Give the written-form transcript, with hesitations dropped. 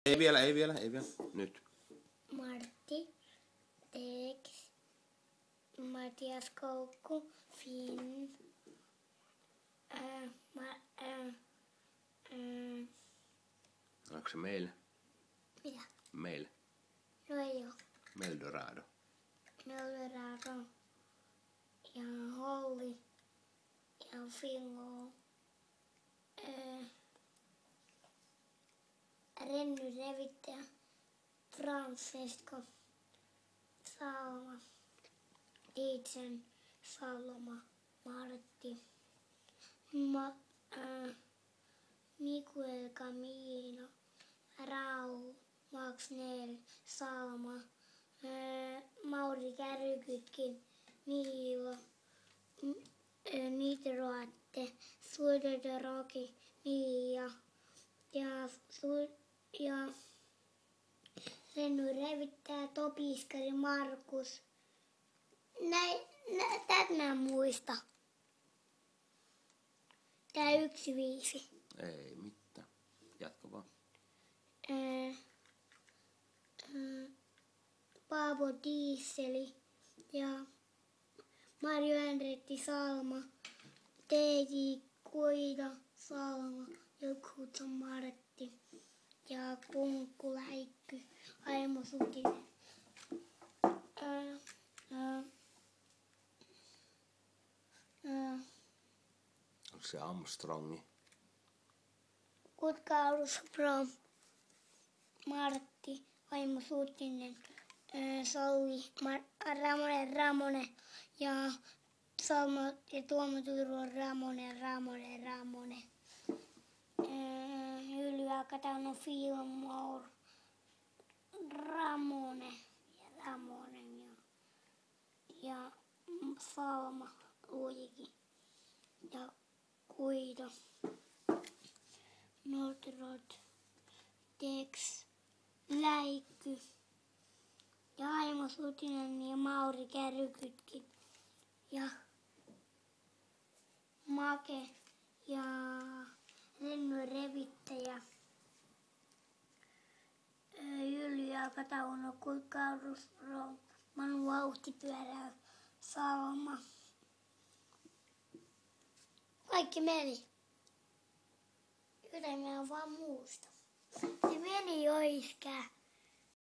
Ei vielä. Nyt. Martti, Tex, Matias Koukku, Finn, Onko se meillä? mitä? Meillä. No ei oo. Meldorado. Meldorado ja Holli ja Fingo. Renny Revittäjä, Francesco, Salma, Dietsen, Saloma, Martti, Miguel Camino, Rau, Max Nel, Salma, Mauri Kärrykytkin, Miilo, Nitroatte, Suudede Roki, Mia ja Renny Revittäjä, Topiskari, Markus. Tätä mä muista. Tää 1-5. Ei mitään. Jatko vaan. Paavo Dieseli ja Marjo Henritti Salma, TJ Kuida Salma, Jokutson Martti ja Kunkku Läikky, Aimo Sutinen. Onko se Armstrongi? Kutkaurus Pro, Martti, Aimo Sutinen, Sauli, Ramone ja Salma ja Tuomo Turu Ramone. Ylvä Katano Filmor, Ramone ja Salma Luigi ja Kuido, Nordrod, Tex, Läikky ja Aimo Sutinen ja Mauri Kärrykytkin ja Make ja Renny Revittäjä, Jyly Jalkatauno, Kutkaurus Pro, Manu Vauhtipyörä, Salma. Kaikki meni. Joten mä vaan muista. Se meni jo iskää.